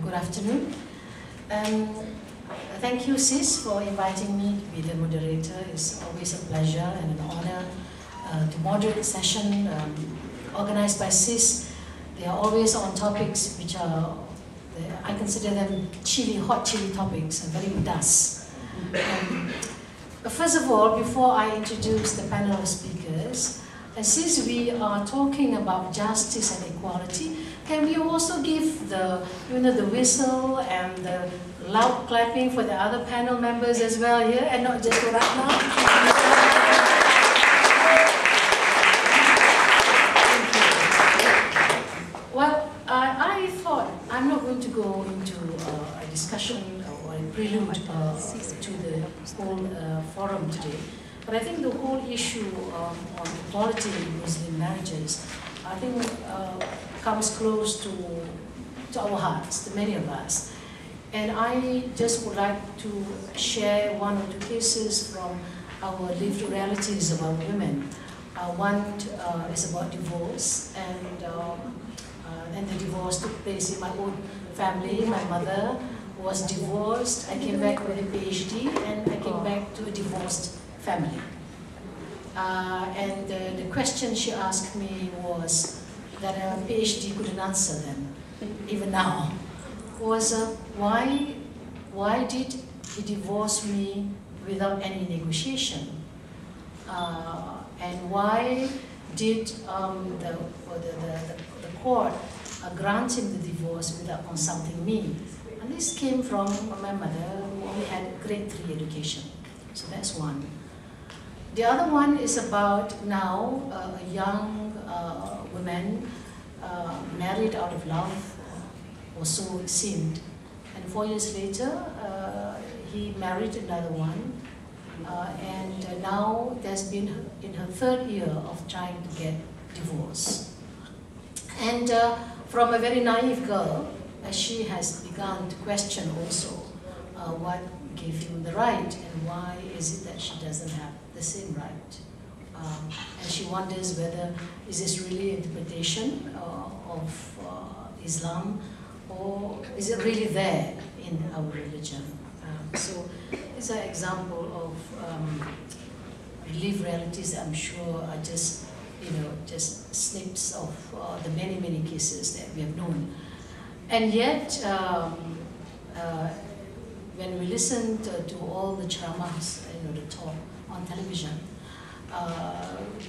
Good afternoon. Thank you, Sis, for inviting me to be the moderator. It's always a pleasure and an honor to moderate a session organized by Sis. They are always on topics which are, I consider them hot chili topics, and very pedas. First of all, before I introduce the panel of speakers, since we are talking about justice and equality, can we also give the, the whistle and the loud clapping for the other panel members as well here, and not just for Ratna? Well, I thought I'm not going to go into a discussion or a prelude to the whole forum today. But I think the whole issue on equality in Muslim marriages, I think comes close to our hearts, to many of us. And I just would like to share one or two cases from our lived realities about women. One is about divorce, and the divorce took place in my own family. My mother was divorced. I came back with a PhD, and I came back to a divorced family. And the question she asked me was that a PhD couldn't answer then, even now, was why did he divorce me without any negotiation? And why did the court grant him the divorce without consulting me? And this came from my mother, who only had grade 3 education. So that's one. The other one is about now a young woman married out of love, or so it seemed. And 4 years later, he married another one. And now there's been in her 3rd year of trying to get divorce. And from a very naive girl, she has begun to question also what gave him the right, and why is it that she doesn't have the same right. And she wonders whether is this really interpretation of Islam, or is it really there in our religion? So it's an example of lived realities that I'm sure are just, just snips of the many, many cases that we have known. And yet, when we listen to all the qiwamahs, the talk on television,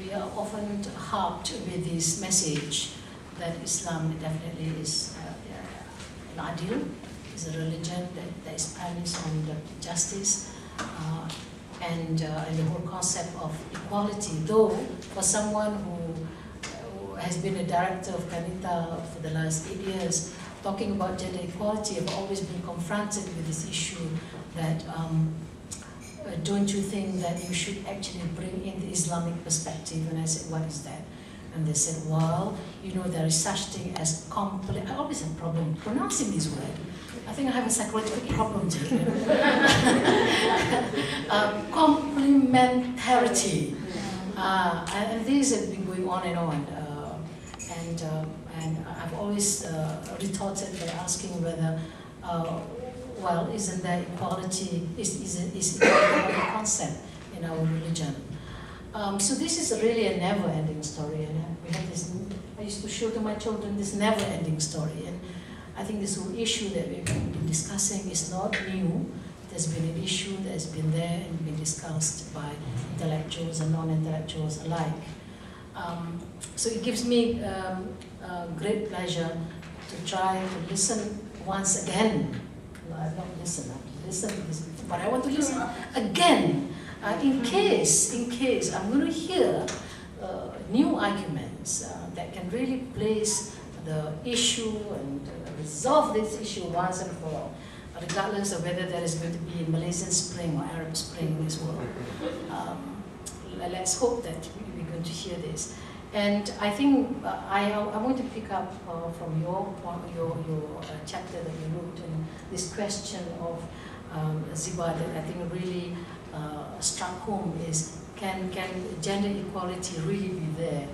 we are often harped with this message that Islam definitely is an adil, is a religion that is premised on the justice and the whole concept of equality. Though for someone who has been a director of Kanita for the last 8 years, talking about gender equality, I've always been confronted with this issue that don't you think that you should actually bring in the Islamic perspective? And I said, what is that? And they said, well, there is such thing as I always have a problem pronouncing this word. I think I have a psychological problem too. Complementarity. And these have been going on and on. And I've always retorted by asking whether, well, isn't there equality, is equality a concept in our religion? So this is really a never-ending story, and we have this, I used to show to my children this never-ending story, and I think this whole issue that we've been discussing is not new. There's been an issue that has been there and been discussed by intellectuals and non-intellectuals alike. So it gives me great pleasure to try to listen once again. Well, I've not listened, I've listened to this before, but I want to listen again in case I'm going to hear new arguments that can really place the issue and resolve this issue once and for all, regardless of whether there is going to be a Malaysian Spring or Arab Spring in this world. Let's hope that we're going to hear this. And I think I want to pick up from your chapter that you wrote, and this question of Ziba that I think really struck home is, can gender equality really be there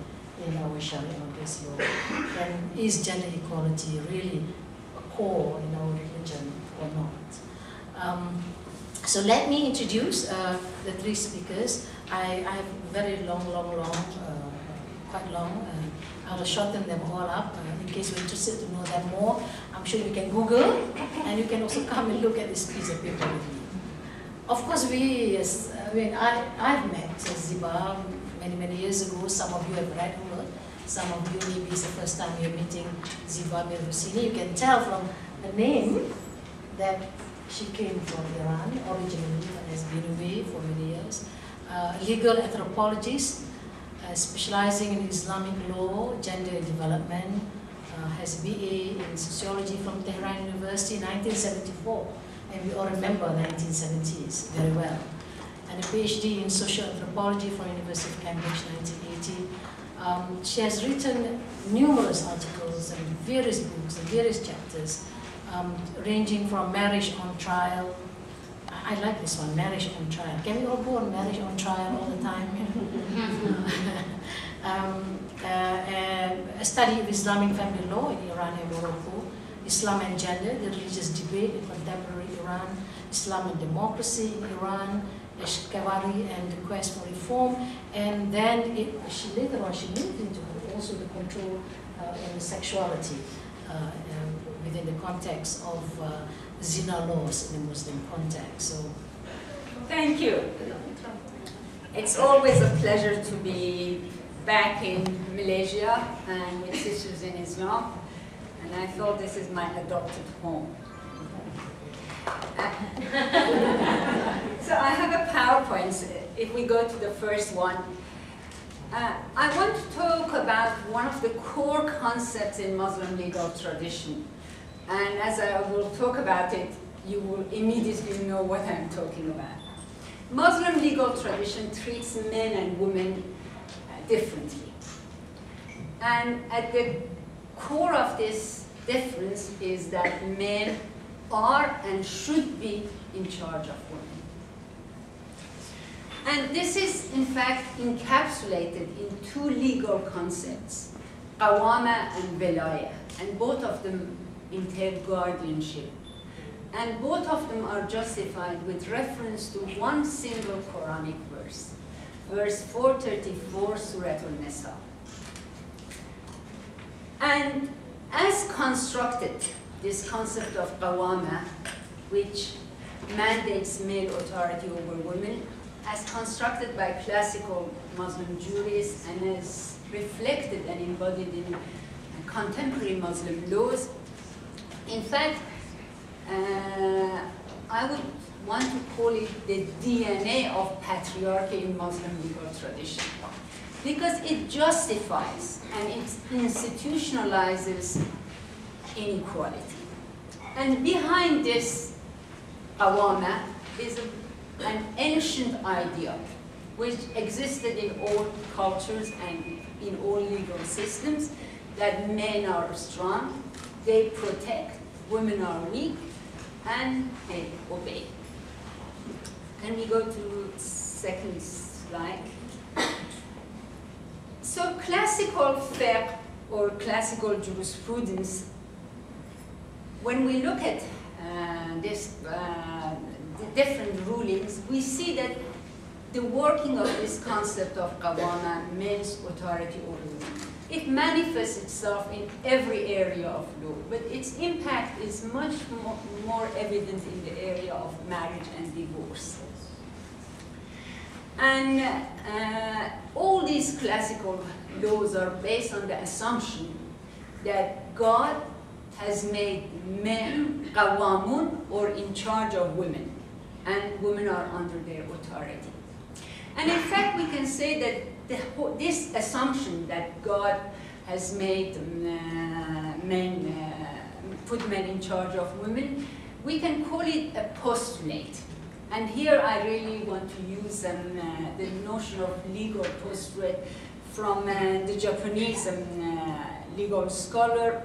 in our Sharia-based law? And is gender equality really core in our religion or not. So let me introduce the three speakers. I have very long, quite long. I will shorten them all up in case you're interested to know them more. I'm sure you can Google, and you can also come and look at this piece of paper with me. Of course, I've met Ziba many years ago. Some of you have read her. Some of you, maybe it's the first time you're meeting Ziba Mir Hosseini. You can tell from the name that she came from Iran originally and has been away for many years. Legal anthropologist, specializing in Islamic law, gender and development, has a BA in sociology from Tehran University in 1974. And we all remember 1970s very well. And a PhD in social anthropology from University of Cambridge, 1980. She has written numerous articles and various books and various chapters, ranging from marriage on trial. I like this one, marriage on trial. Can we all go on marriage on trial all the time? A study of Islamic family law in Iran and Morocco, Islam and gender, the religious debate in contemporary Iran, Islam and democracy in Iran, Qiwamah and the quest for reform, and then later on she moved into also the control and sexuality within the context of zina laws in the Muslim context. So, thank you. It's always a pleasure to be back in Malaysia and with sisters in Islam, and I thought this is my adopted home. So I have a PowerPoint. If we go to the first one, I want to talk about one of the core concepts in Muslim legal tradition. And as I will talk about it, you will immediately know what I'm talking about. Muslim legal tradition treats men and women differently. And at the core of this difference is that men are and should be in charge of women. And this is, in fact, encapsulated in two legal concepts, qiwamah and wilayah, and both of them entail guardianship. And both of them are justified with reference to one single Quranic verse, verse 434, Surah Al-Nisa. And as constructed, this concept of qiwamah, which mandates male authority over women, as constructed by classical Muslim jurists and as reflected and embodied in contemporary Muslim laws, in fact, I would want to call it the DNA of patriarchy in Muslim legal tradition, because it justifies and it institutionalizes inequality. And behind this qiwamah is an ancient idea which existed in all cultures and in all legal systems, that men are strong, they protect, women are weak, and they obey. Can we go to second slide? So classical fiqh or classical jurisprudence, when we look at the different rulings, we see that the working of this concept of qiwamah, men's authority over women, it manifests itself in every area of law, but its impact is much more evident in the area of marriage and divorce. And all these classical laws are based on the assumption that God has made men qawamun, or in charge of women, and women are under their authority. And in fact, we can say that this assumption that God has made put men in charge of women, we can call it a postulate. And here I really want to use the notion of legal postulate from the Japanese legal scholar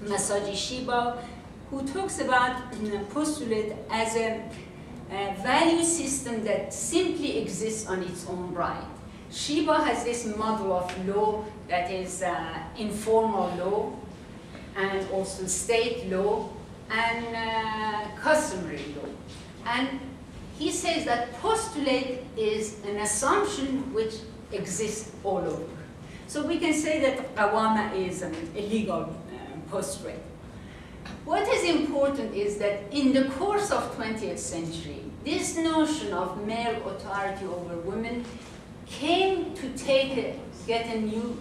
Masaji Shiba, who talks about postulate as a value system that simply exists on its own right. Shiba has this model of law that is informal law, and also state law and customary law. And he says that postulate is an assumption which exists all over. So we can say that qiwamah is a legal postulate. What is important is that in the course of 20th century, this notion of male authority over women came to get a new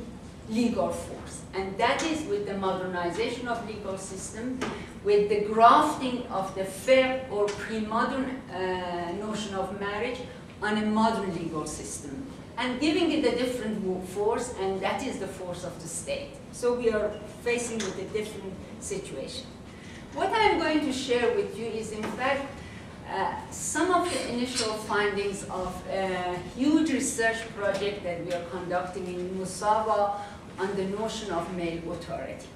legal force. And that is with the modernization of legal system, with the grafting of the fiqh or pre-modern notion of marriage on a modern legal system, and giving it a different force, and that is the force of the state. So we are facing with a different situation. What I'm going to share with you is, in fact, some of the initial findings of a huge research project that we are conducting in Musawa on the notion of male authority.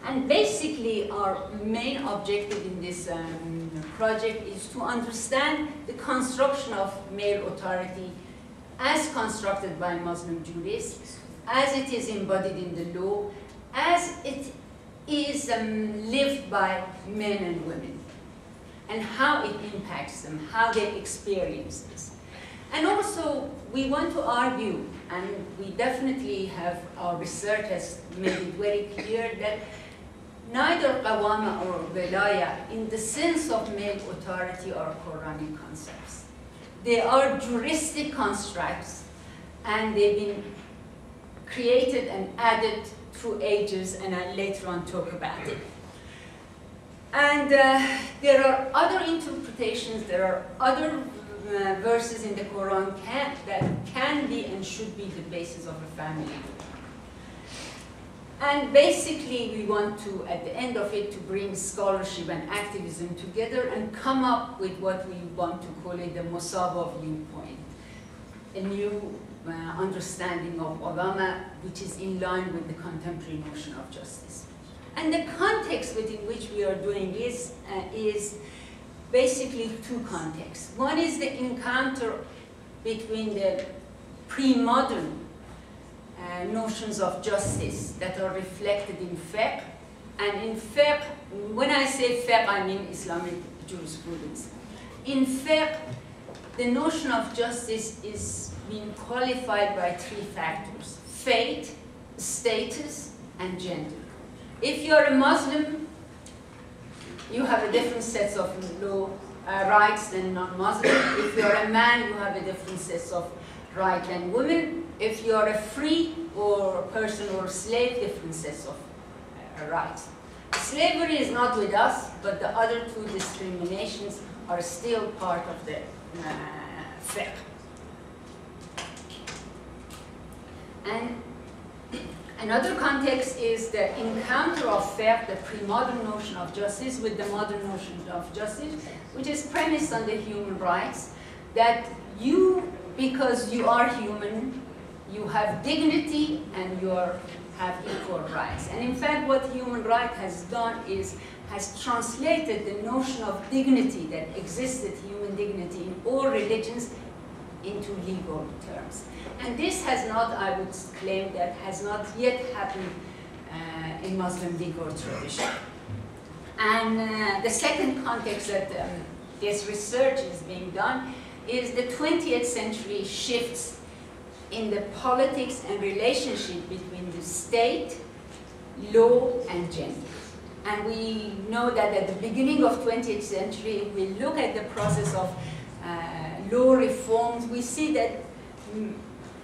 And basically, our main objective in this project is to understand the construction of male authority as constructed by Muslim jurists, as it is embodied in the law, as it is lived by men and women, and how it impacts them, how they experience this. And also, we want to argue, and we definitely have, our research has made it very clear that neither qiwamah or wilayah, in the sense of male authority, are Quranic concepts. They are juristic constructs, and they've been created and added through ages, and I'll later on talk about it. And there are other interpretations, there are other verses in the Quran that can be and should be the basis of a family. And basically, we want to, at the end of it, to bring scholarship and activism together and come up with what we want to call it the Musawa viewpoint, a new understanding of qiwamah, which is in line with the contemporary notion of justice. And the context within which we are doing this is basically two contexts. One is the encounter between the pre-modern notions of justice that are reflected in fiqh. And in fiqh, when I say fiqh, I mean Islamic jurisprudence. In fiqh, the notion of justice is being qualified by three factors: fate, status, and gender. If you're a Muslim, you have a different set of law rights than non-Muslim. If you're a man, you have a different set of rights than women. If you're a free or person or a slave, different sets of rights. Slavery is not with us, but the other two discriminations are still part of the fiqh. And another context is the encounter of fiqh, the pre-modern notion of justice, with the modern notion of justice, which is premised on the human rights, that you, because you are human, you have dignity and you have equal rights. And in fact, what human right has done is has translated the notion of dignity that existed, human dignity, in all religions into legal terms. And this has not, I would claim, that has not yet happened in Muslim legal tradition. And the second context that this research is being done is the 20th century shifts in the politics and relationship between the state, law, and gender. And we know that at the beginning of 20th century, if we look at the process of law reforms, we see that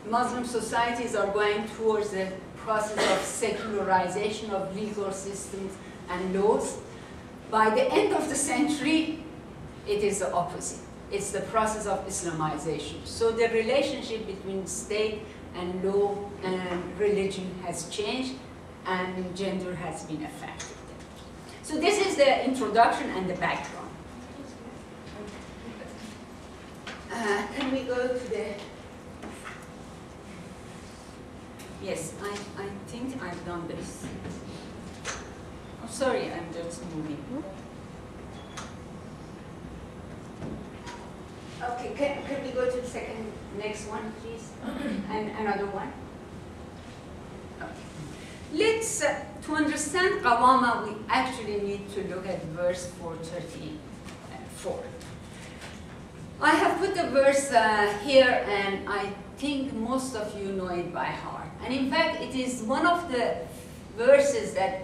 Muslim societies are going towards the process of secularization of legal systems and laws. By the end of the century, it is the opposite. It's the process of Islamization. So the relationship between state and law and religion has changed, and gender has been affected. So this is the introduction and the background. Can we go to the... Yes, I think I've done this. Oh, sorry, I'm just moving. Okay, can we go to the next one, please? And another one? Okay. Let's, to understand qiwamah, we actually need to look at verse 434. I have put the verse here, and I think most of you know it by heart. And in fact, it is one of the verses that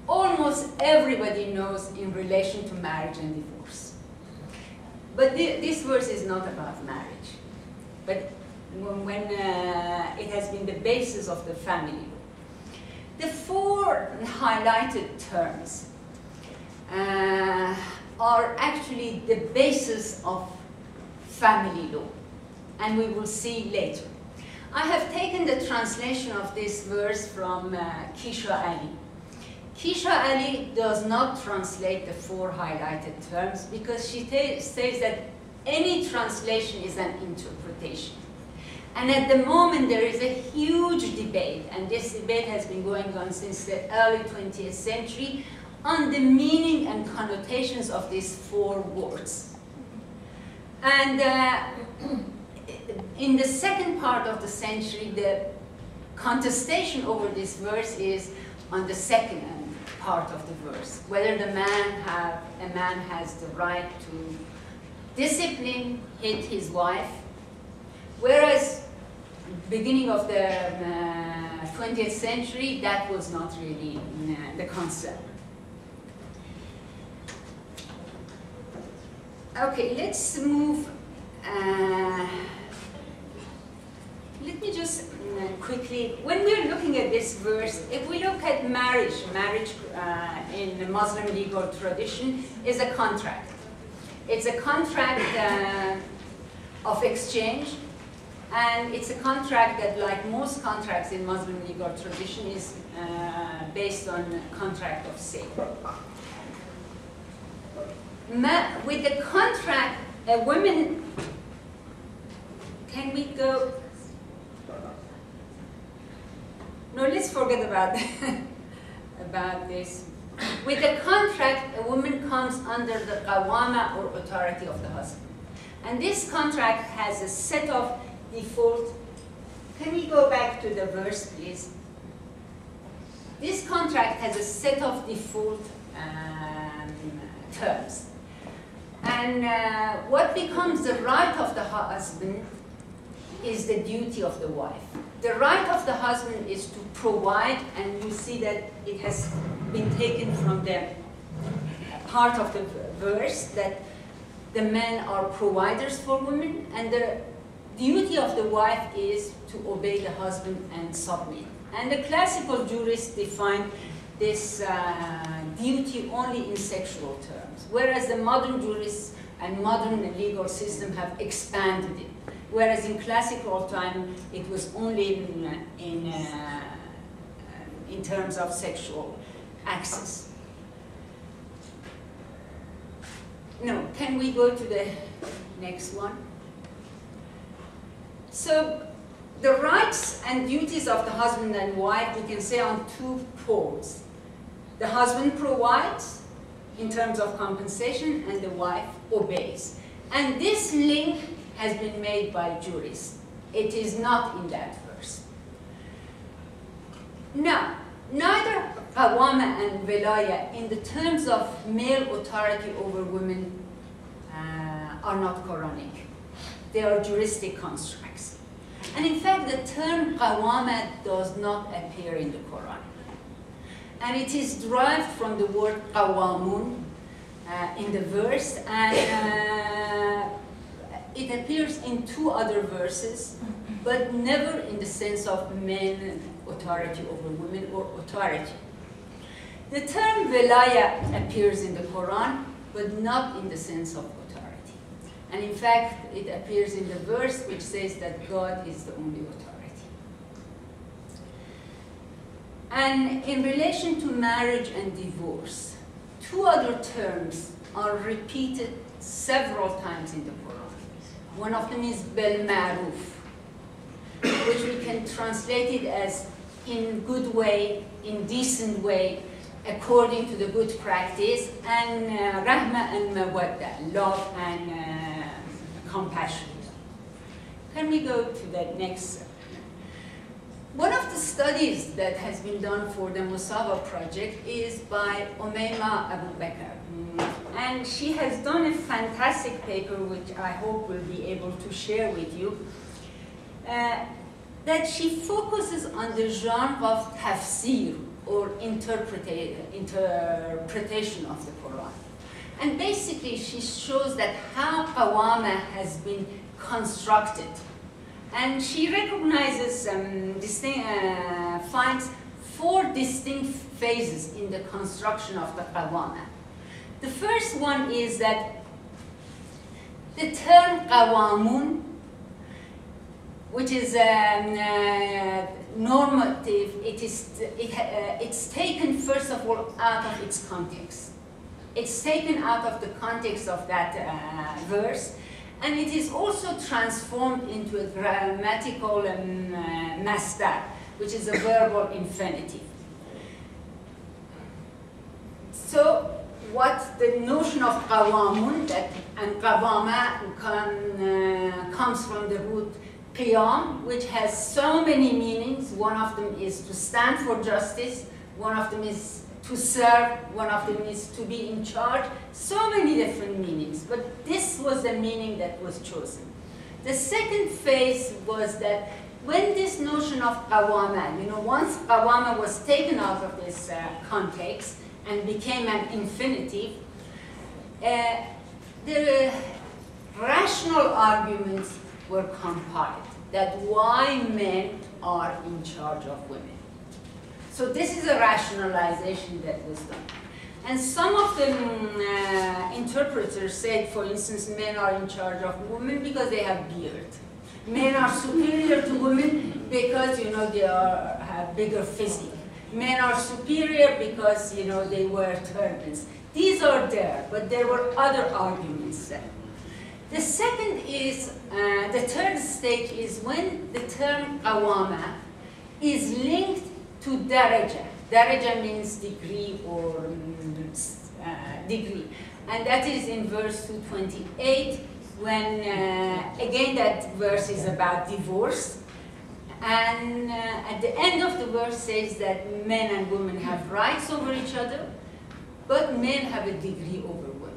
almost everybody knows in relation to marriage and divorce. But this verse is not about marriage, but when it has been the basis of the family law. The four highlighted terms are actually the basis of family law, and we will see later. I have taken the translation of this verse from Kisha Ali. Kisha Ali does not translate the four highlighted terms because she says that any translation is an interpretation. And at the moment there is a huge debate, and this debate has been going on since the early 20th century, on the meaning and connotations of these four words. And in the second part of the century, the contestation over this verse is on the second part of the verse, whether a man has the right to discipline, hit his wife, whereas beginning of the 20th century, that was not really the concept. Okay, let's move. Let me just quickly, when we're looking at this verse, if we look at marriage in the Muslim legal tradition is a contract. It's a contract of exchange, and it's a contract that, like most contracts in Muslim legal tradition, is based on a contract of sale. With the contract, a woman, can we go? No, let's forget about about this. With the contract, a woman comes under the qiwamah or authority of the husband. And this contract has a set of default. Can we go back to the verse, please? This contract has a set of default terms. And what becomes the right of the husband is the duty of the wife. The right of the husband is to provide, and you see that it has been taken from the part of the verse that the men are providers for women, and the duty of the wife is to obey the husband and submit. And the classical jurists define this duty only in sexual terms, whereas the modern jurists and modern legal system have expanded it. Whereas in classical time, it was only in terms of sexual access. No, can we go to the next one? So the rights and duties of the husband and wife, we can say on two poles. The husband provides in terms of compensation, and the wife obeys. And this link has been made by jurists. It is not in that verse. Now, neither qiwamah and wilayah, in the terms of male authority over women, are not Quranic. They are juristic constructs. And in fact, the term qiwamah does not appear in the Quran. And it is derived from the word qawamun in the verse, and it appears in two other verses, but never in the sense of men authority over women or authority. The term wilayah appears in the Quran, but not in the sense of authority. And in fact, it appears in the verse which says that God is the only authority. And in relation to marriage and divorce, two other terms are repeated several times in the Quran. One of them is bil ma'ruf, which we can translate it as in good way, in decent way, according to the good practice, and rahma and mawadda, love and compassion. Can we go to the next? One of the studies that has been done for the Musawa project is by Umayma Abu Bakr. And she has done a fantastic paper, which I hope we'll be able to share with you, that she focuses on the genre of tafsir, or interpretation of the Quran. And basically, she shows that how qiwamah has been constructed. And she recognizes, finds 4 distinct phases in the construction of the qiwamah. The first one is that the term qawamun, which is normative, it's taken first of all out of its context. It's taken out of the context of that verse, and it is also transformed into a grammatical masdar, which is a verbal infinitive. So what the notion of qawamun, and qawama comes from the root qiyam, which has so many meanings. One of them is to stand for justice, one of them is to serve, one of them is to be in charge. So many different meanings, but this was the meaning that was chosen. The second phase was that when this notion of qawama, once qawama was taken out of this context and became an infinitive, the rational arguments were compiled, that why men are in charge of women. So this is a rationalization that was done. And some of the interpreters said, for instance, men are in charge of women because they have beard. Men are superior to women because, they have bigger physique. Men are superior because, they wear turbans. These are there, but there were other arguments there. The second is, the third stage is when the term qawama is linked to daraja. Daraja means degree or degree. And that is in verse 228, when, again, that verse is about divorce. And at the end of the verse says that men and women have rights over each other, but men have a degree over women.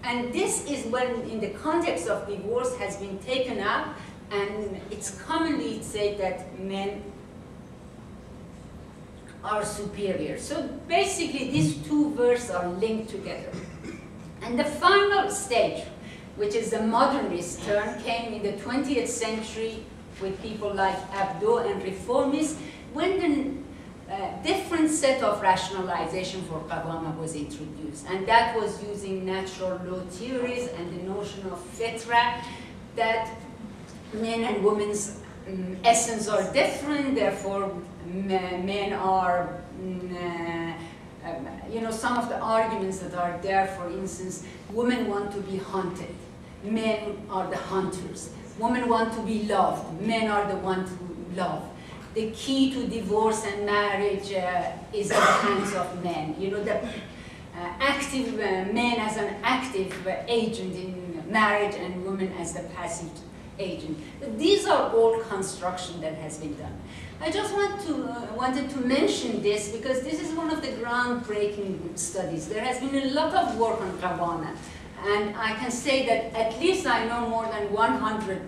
And this is when, in the context of divorce, has been taken up, and it's commonly said that men are superior. So basically, these 2 verses are linked together. And the final stage, which is the modernist turn, came in the 20th century with people like Abdo and reformists, when the different set of rationalization for qawama was introduced. And that was using natural law theories and the notion of fitra, that men and women's essence are different, therefore men are, some of the arguments that are there, for instance, women want to be hunted, men are the hunters. Women want to be loved, men are the ones who love. The key to divorce and marriage is in the hands of men. The active men as an active agent in marriage and women as the passive agent. But these are all construction that has been done. I just wanted to mention this because this is one of the groundbreaking studies. There has been a lot of work on qawama, and I can say that at least I know more than 100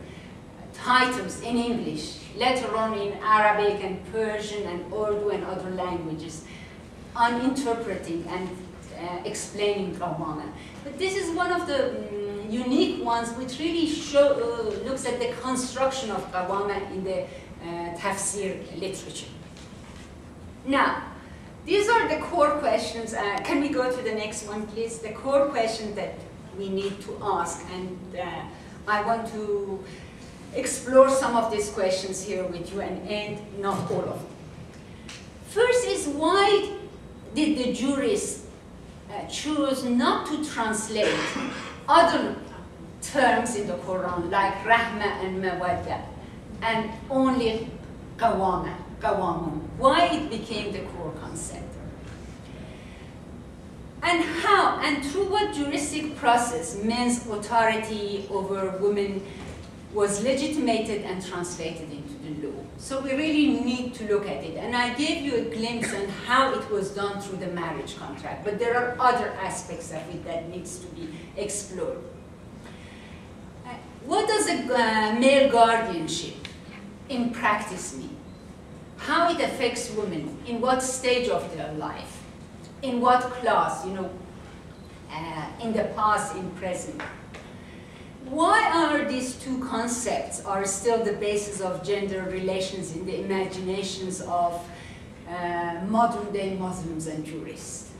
titles in English, let alone in Arabic and Persian and Urdu and other languages, on interpreting and explaining qawama. But this is one of the unique ones which really looks at the construction of qawama in the tafsir literature. Now, these are the core questions. Can we go to the next one, please? The core question that we need to ask, and I want to explore some of these questions here with you and end not all of them. First is, why did the jurists choose not to translate other terms in the Quran like rahma and mawadda and only qawama, qawamun? Why it became the core concept? And how and through what juristic process men's authority over women was legitimated and translated into the law. So we really need to look at it. And I gave you a glimpse on how it was done through the marriage contract, but there are other aspects of it that needs to be explored. What does a male guardianship in practice mean? How it affects women, in what stage of their life, in what class, you know, in the past, in present. Why are these two concepts are still the basis of gender relations in the imaginations of modern-day Muslims and jurists?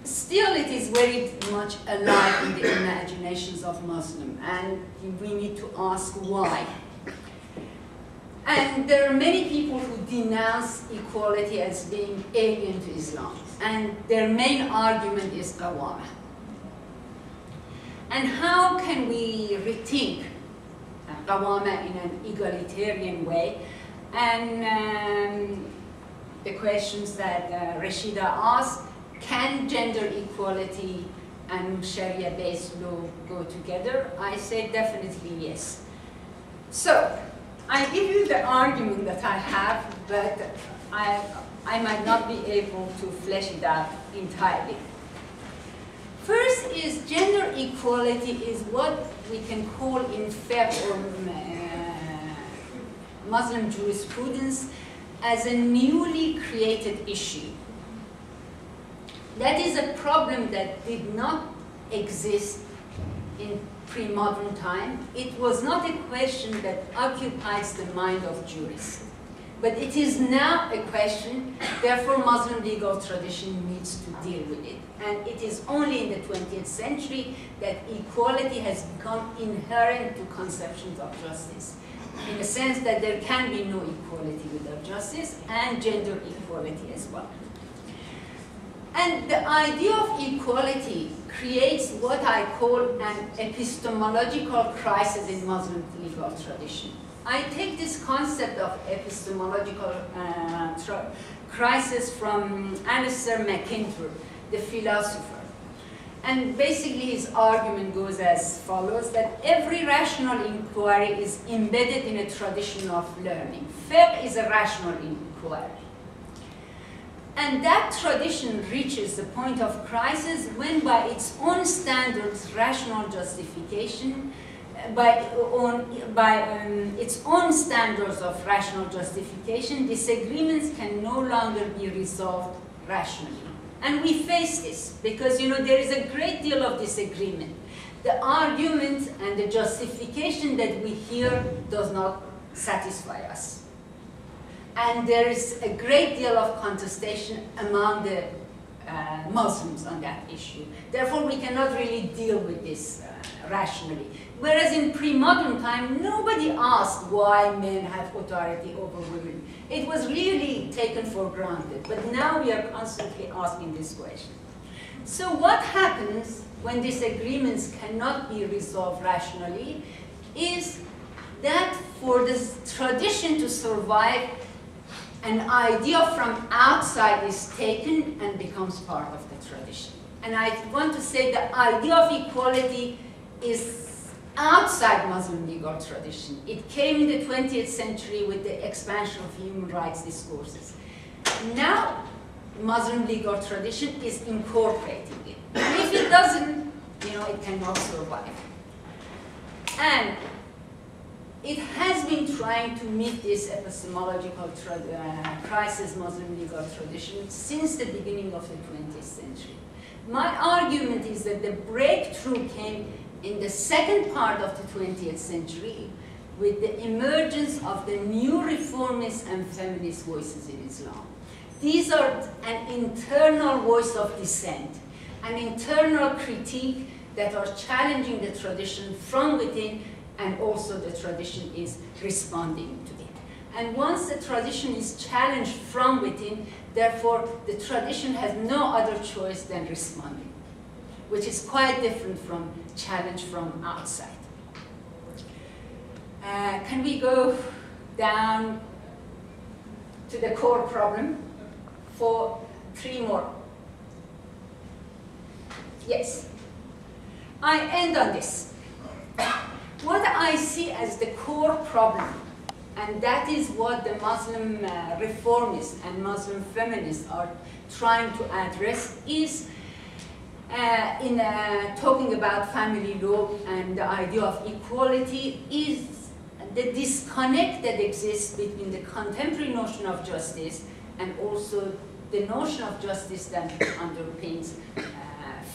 Still, it is very much alive in the imaginations of Muslims, and we need to ask why. And there are many people who denounce equality as being alien to Islam, and their main argument is qiwamah. And how can we rethink qiwamah in an egalitarian way? And the questions that Rashida asked, can gender equality and Sharia-based law go together? I say definitely yes. So, I give you the argument that I have, but I might not be able to flesh it out entirely. First is gender equality is what we can call in fiqh or Muslim jurisprudence as a newly created issue. That is a problem that did not exist in pre-modern time. It was not a question that occupies the mind of jurists. But it is now a question, therefore Muslim legal tradition needs to deal with it. And it is only in the 20th century that equality has become inherent to conceptions of justice, in the sense that there can be no equality without justice, and gender equality as well. And the idea of equality creates what I call an epistemological crisis in Muslim legal tradition. I take this concept of epistemological crisis from Alistair MacIntyre, the philosopher. And basically his argument goes as follows, that every rational inquiry is embedded in a tradition of learning. Fiqh is a rational inquiry. And that tradition reaches the point of crisis when by its own standards, rational justification, by its own standards of rational justification, disagreements can no longer be resolved rationally. And we face this because, you know, there is a great deal of disagreement. The argument and the justification that we hear does not satisfy us. And there is a great deal of contestation among the Muslims on that issue. Therefore, we cannot really deal with this rationally. Whereas in pre-modern time, nobody asked why men have authority over women. It was really taken for granted. But now we are constantly asking this question. So what happens when disagreements cannot be resolved rationally is that for this tradition to survive, an idea from outside is taken and becomes part of the tradition. And I want to say the idea of equality is outside Muslim legal tradition. It came in the 20th century with the expansion of human rights discourses. Now, Muslim legal tradition is incorporating it. And if it doesn't, you know, it cannot survive. And it has been trying to meet this epistemological crisis Muslim legal tradition since the beginning of the 20th century. My argument is that the breakthrough came in the second part of the 20th century with the emergence of the new reformist and feminist voices in Islam. These are an internal voice of dissent, an internal critique that are challenging the tradition from within, and also the tradition is responding to it. And once the tradition is challenged from within, therefore the tradition has no other choice than responding, which is quite different from challenge from outside. Can we go down to the core problem for 3 more? Yes. I end on this. What I see as the core problem, and that is what the Muslim reformists and Muslim feminists are trying to address, is in talking about family law and the idea of equality, is the disconnect that exists between the contemporary notion of justice and also the notion of justice that underpins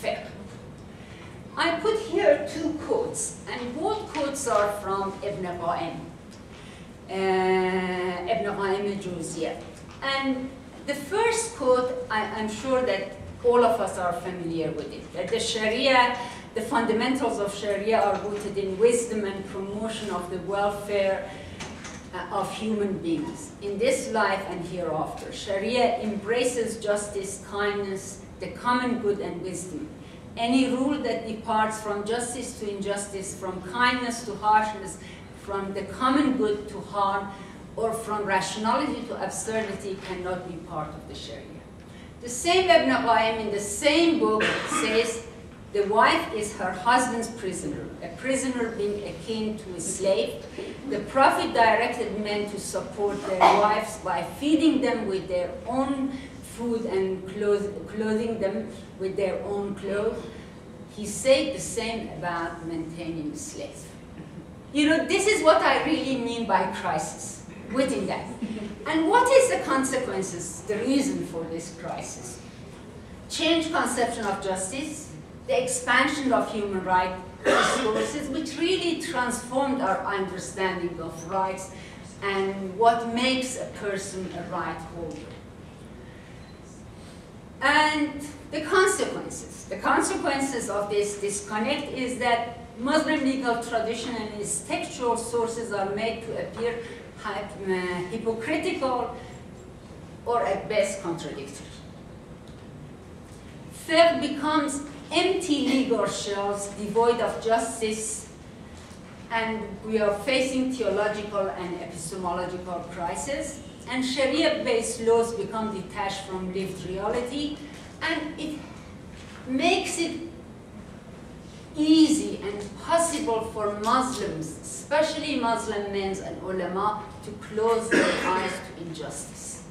fiqh. I put here two quotes, and both quotes are from Ibn Qayyim, Ibn Qayyim al-Jawziyah. And the first quote, I'm sure that all of us are familiar with it, that the Sharia, the fundamentals of Sharia are rooted in wisdom and promotion of the welfare of human beings in this life and hereafter. Sharia embraces justice, kindness, the common good and wisdom. Any rule that departs from justice to injustice, from kindness to harshness, from the common good to harm, or from rationality to absurdity cannot be part of the Sharia. The same Ibn Qayyim in the same book says the wife is her husband's prisoner, a prisoner being akin to a slave. The Prophet directed men to support their wives by feeding them with their own food and clothing them with their own clothes. He said the same about maintaining a slave. You know, this is what I really mean by crisis within that. And what is the consequences, the reason for this crisis? Changed conception of justice, the expansion of human rights resources, which really transformed our understanding of rights and what makes a person a right holder. And the consequences of this disconnect is that Muslim legal tradition and its textual sources are made to appear hypocritical or at best contradictory. Fiqh becomes empty legal shells devoid of justice, and we are facing theological and epistemological crisis, and Sharia-based laws become detached from lived reality, and it makes it easy and possible for Muslims, especially Muslim men and ulama, to close their eyes to injustice.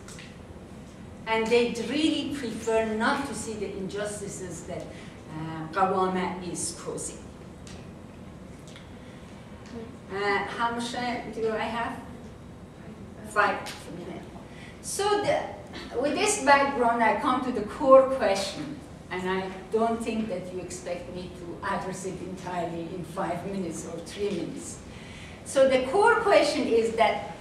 And they really prefer not to see the injustices that qiwamah is causing. How much do I have? 5 minutes. So with this background, I come to the core question, and I don't think that you expect me to address it entirely in 5 minutes or 3 minutes. So the core question is that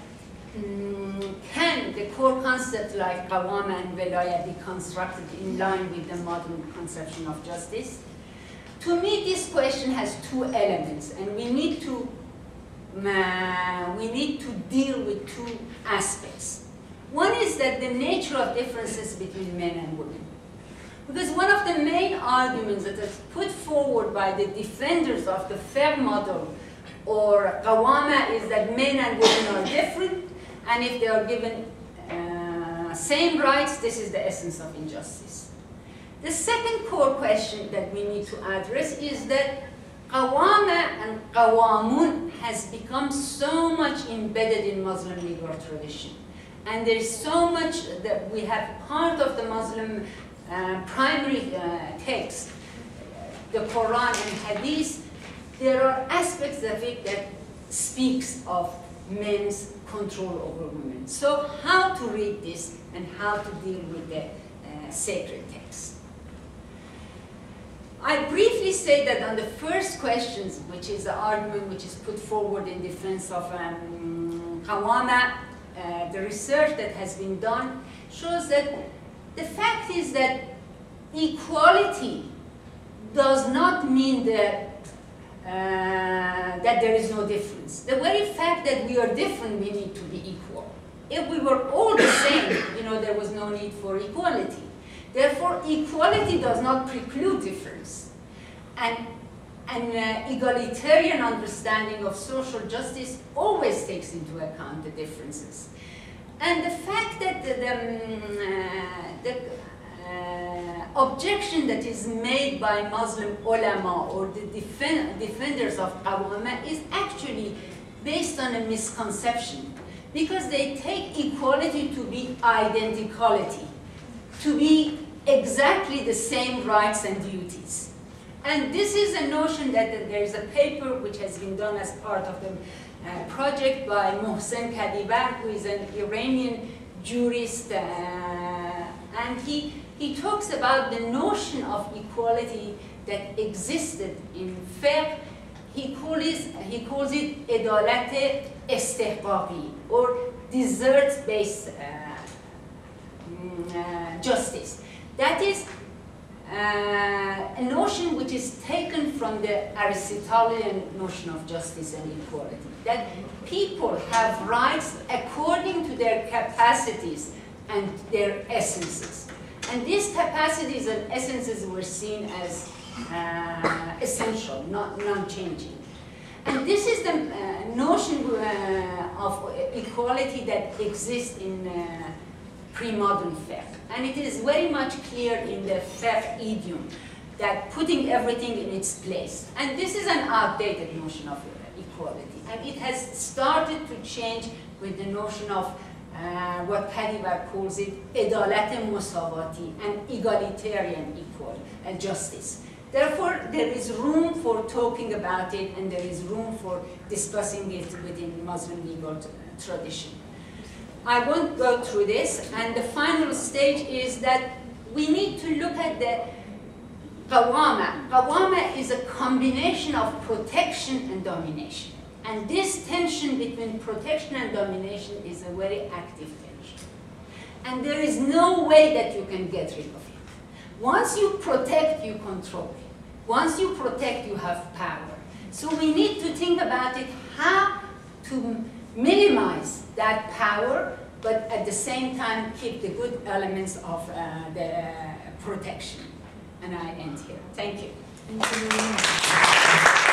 can the core concept like qiwamah and wilayah be constructed in line with the modern conception of justice? To me, this question has 2 elements, and we need to deal with 2 aspects. One is that the nature of differences between men and women. Because one of the main arguments that is put forward by the defenders of the fair model or qiwamah is that men and women are different, and if they are given same rights, this is the essence of injustice. The second core question that we need to address is that qiwamah and qiwamun has become so much embedded in Muslim legal tradition. And there is so much that we have part of the Muslim primary text, the Quran and Hadith. There are aspects of it that speaks of men's control over women. So how to read this and how to deal with the sacred text? I briefly say that on the first questions, which is the argument which is put forward in defense of qiwamah, the research that has been done shows that the fact is that equality does not mean that that there is no difference. The very fact that we are different, we need to be equal. If we were all the same, you know, there was no need for equality. Therefore, equality does not preclude difference. And an egalitarian understanding of social justice always takes into account the differences. And the fact that objection that is made by Muslim ulama or the defenders of qiwamah is actually based on a misconception, because they take equality to be identicality, to be exactly the same rights and duties. And this is a notion that there is a paper which has been done as part of the project by Mohsen Kadibar, who is an Iranian jurist, and he talks about the notion of equality that existed in fiqh. He calls it edalat istihqaqi, or desert-based justice. That is a notion which is taken from the Aristotelian notion of justice and equality, that people have rights according to their capacities and their essences. And these capacities and essences were seen as essential, not non-changing. And this is the notion of equality that exists in pre-modern fiqh. And it is very much clear in the fiqh idiom, that putting everything in its place. And this is an outdated notion of equality. And it has started to change with the notion of what Kadibar calls it, edalat musawati, and egalitarian equal justice. Therefore, there is room for talking about it, and there is room for discussing it within Muslim legal tradition. I won't go through this, and the final stage is that we need to look at the qiwamah. Qiwamah is a combination of protection and domination. And this tension between protection and domination is a very active tension. And there is no way that you can get rid of it. Once you protect, you control. Once you protect, you have power. So we need to think about it, how to minimize that power, but at the same time keep the good elements of the protection. And I end here. Thank you. Thank you.